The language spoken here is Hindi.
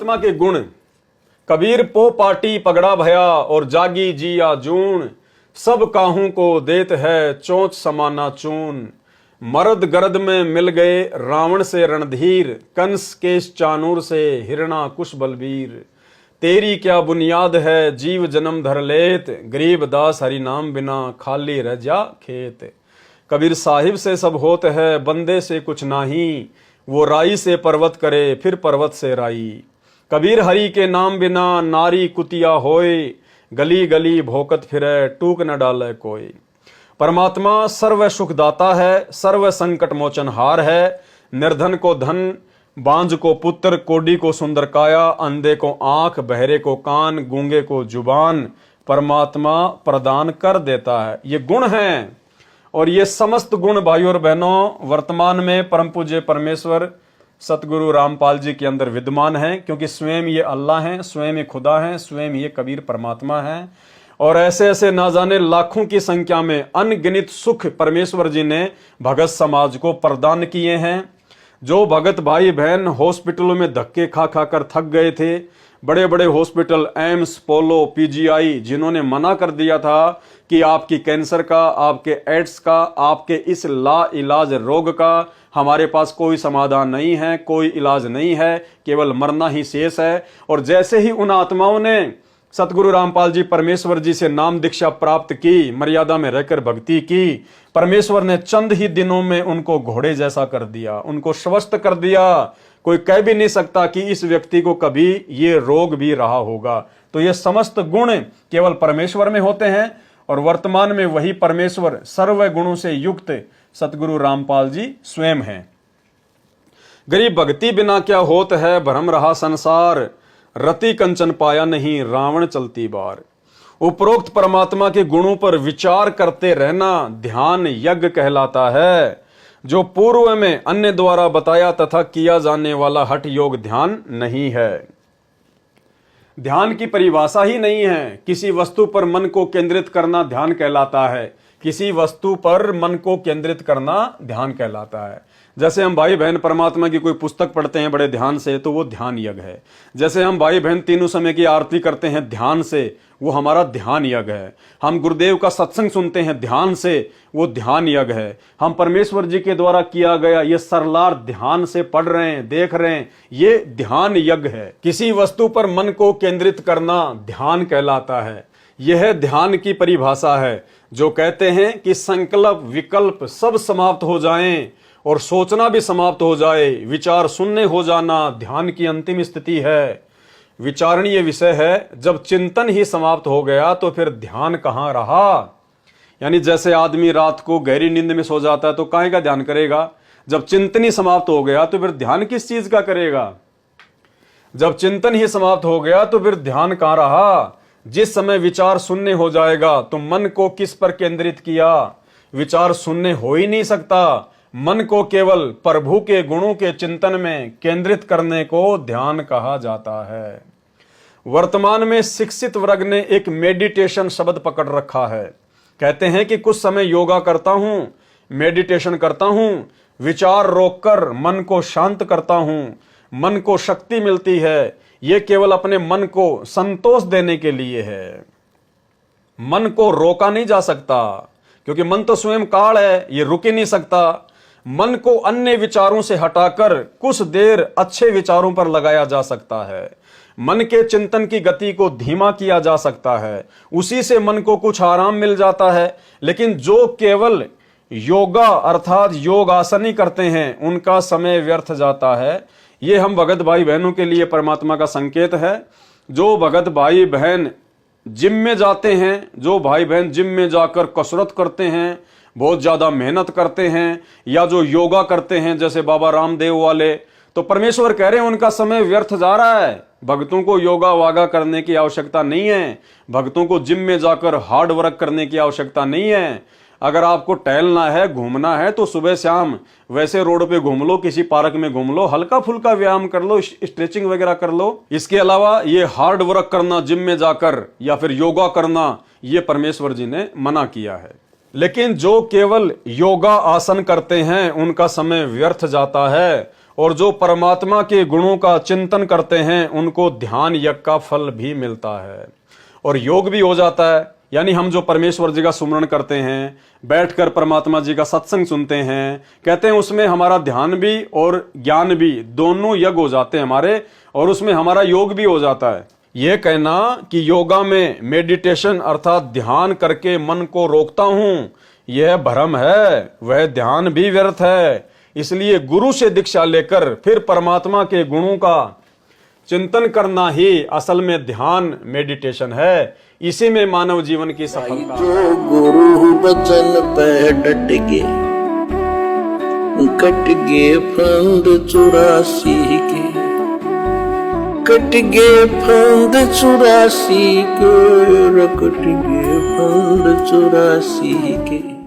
परमात्मा के गुण। कबीर पो पाटी पगड़ा भया और जागी जिया जून, सब काहू को देत है चोंच समाना चून। मर्द गरद में मिल गए रावण से रणधीर, कंस केश चानूर से हिरणा कुश बलबीर। तेरी क्या बुनियाद है जीव जन्म धर लेत, गरीब दास हरि नाम बिना खाली रह जा खेत। कबीर साहिब से सब होत है बंदे से कुछ नाही, वो राई से पर्वत करे फिर पर्वत से राई। कबीर हरि के नाम बिना नारी कुतिया होए, गली गली भोकत फिरे टूक न डाले कोई। परमात्मा सर्व सुखदाता है, सर्व संकट मोचन हार है। निर्धन को धन, बांझ को पुत्र, कोडी को सुंदर काया, अंधे को आंख, बहरे को कान, गूंगे को जुबान परमात्मा प्रदान कर देता है। ये गुण हैं और ये समस्त गुण भाइयों और बहनों वर्तमान में परम पूज्य परमेश्वर सतगुरु रामपाल जी के अंदर विद्यमान हैं, क्योंकि स्वयं ये अल्लाह हैं, स्वयं ये खुदा हैं, स्वयं ये कबीर परमात्मा हैं। और ऐसे ऐसे ना जाने लाखों की संख्या में अनगिनत सुख परमेश्वर जी ने भगत समाज को प्रदान किए हैं। जो भगत भाई बहन हॉस्पिटलों में धक्के खा खा कर थक गए थे, बड़े बड़े हॉस्पिटल एम्स, पोलो, पीजीआई, जिन्होंने मना कर दिया था कि आपकी कैंसर का, आपके एड्स का, आपके इस ला इलाज रोग का हमारे पास कोई समाधान नहीं है, कोई इलाज नहीं है, केवल मरना ही शेष है। और जैसे ही उन आत्माओं ने सतगुरु रामपाल जी परमेश्वर जी से नाम दीक्षा प्राप्त की, मर्यादा में रहकर भक्ति की, परमेश्वर ने चंद ही दिनों में उनको घोड़े जैसा कर दिया, उनको स्वस्थ कर दिया। कोई कह भी नहीं सकता कि इस व्यक्ति को कभी ये रोग भी रहा होगा। तो ये समस्त गुण केवल परमेश्वर में होते हैं और वर्तमान में वही परमेश्वर सर्व गुणों से युक्त सतगुरु रामपाल जी स्वयं हैं। गरीब भक्ति बिना क्या होत है, भ्रम रहा संसार, रति कंचन पाया नहीं रावण चलती बार। उपरोक्त परमात्मा के गुणों पर विचार करते रहना ध्यान यज्ञ कहलाता है, जो पूर्व में अन्य द्वारा बताया तथा किया जाने वाला हठ योग ध्यान नहीं है। ध्यान की परिभाषा ही नहीं है। किसी वस्तु पर मन को केंद्रित करना ध्यान कहलाता है, किसी वस्तु पर मन को केंद्रित करना ध्यान कहलाता है। जैसे हम भाई बहन परमात्मा की कोई पुस्तक पढ़ते हैं बड़े ध्यान से, तो वो ध्यान यज्ञ है। जैसे हम भाई बहन तीनों समय की आरती करते हैं ध्यान से, वो हमारा ध्यान यज्ञ है। हम गुरुदेव का सत्संग सुनते हैं ध्यान से, वो ध्यान यज्ञ है। हम परमेश्वर जी के द्वारा किया गया ये सरलार ध्यान से पढ़ रहे हैं, देख रहे हैं, ये ध्यान यज्ञ है। किसी वस्तु पर मन को केंद्रित करना ध्यान कहलाता है। यह ध्यान की परिभाषा है। जो कहते हैं कि संकल्प विकल्प सब समाप्त हो जाएं और सोचना भी समाप्त हो जाए, विचार शून्य हो जाना ध्यान की अंतिम स्थिति है। विचारणीय विषय है। जब चिंतन ही समाप्त हो गया तो फिर ध्यान कहाँ रहा। यानी जैसे आदमी रात को गहरी नींद में सो जाता है तो काहे का ध्यान करेगा। जब चिंतन ही समाप्त हो गया तो फिर ध्यान किस चीज का करेगा। जब चिंतन ही समाप्त हो गया तो फिर ध्यान कहाँ रहा। जिस समय विचार शून्य हो जाएगा तो मन को किस पर केंद्रित किया। विचार शून्य हो ही नहीं सकता। मन को केवल प्रभु के गुणों के चिंतन में केंद्रित करने को ध्यान कहा जाता है। वर्तमान में शिक्षित वर्ग ने एक मेडिटेशन शब्द पकड़ रखा है। कहते हैं कि कुछ समय योगा करता हूं, मेडिटेशन करता हूं, विचार रोककर मन को शांत करता हूं, मन को शक्ति मिलती है। यह केवल अपने मन को संतोष देने के लिए है। मन को रोका नहीं जा सकता, क्योंकि मन तो स्वयं काल है, ये रुक ही नहीं सकता। मन को अन्य विचारों से हटाकर कुछ देर अच्छे विचारों पर लगाया जा सकता है। मन के चिंतन की गति को धीमा किया जा सकता है, उसी से मन को कुछ आराम मिल जाता है। लेकिन जो केवल योगा अर्थात योग आसन ही करते हैं, उनका समय व्यर्थ जाता है। ये हम भगत भाई बहनों के लिए परमात्मा का संकेत है। जो भगत भाई बहन जिम में जाते हैं, जो भाई बहन जिम में जाकर कसरत करते हैं, बहुत ज्यादा मेहनत करते हैं, या जो योगा करते हैं जैसे बाबा रामदेव वाले, तो परमेश्वर कह रहे हैं उनका समय व्यर्थ जा रहा है। भक्तों को योगा वागा करने की आवश्यकता नहीं है। भक्तों को जिम में जाकर हार्ड वर्क करने की आवश्यकता नहीं है। अगर आपको टहलना है, घूमना है, तो सुबह शाम वैसे रोड पे घूम लो, किसी पार्क में घूम लो, हल्का फुल्का व्यायाम कर लो, स्ट्रेचिंग वगैरह कर लो। इसके अलावा ये हार्ड वर्क करना जिम में जाकर या फिर योगा करना, ये परमेश्वर जी ने मना किया है। लेकिन जो केवल योगा आसन करते हैं उनका समय व्यर्थ जाता है और जो परमात्मा के गुणों का चिंतन करते हैं उनको ध्यान यज्ञ का फल भी मिलता है और योग भी हो जाता है। यानी हम जो परमेश्वर जी का सुमरण करते हैं, बैठकर परमात्मा जी का सत्संग सुनते हैं, कहते हैं उसमें हमारा ध्यान भी और ज्ञान भी दोनों यज्ञ हो जाते हैं हमारे, और उसमें हमारा योग भी हो जाता है। यह कहना कि योगा में मेडिटेशन अर्थात ध्यान करके मन को रोकता हूं, यह भ्रम है, वह ध्यान भी व्यर्थ है। इसलिए गुरु से दीक्षा लेकर फिर परमात्मा के गुणों का चिंतन करना ही असल में ध्यान मेडिटेशन है। इसी में मानव जीवन की सफलता। जो गुरु बचन पे डट गए, कट गए फंद 84 के, कट गए फंद 84 के, कट गए फंद 84 के।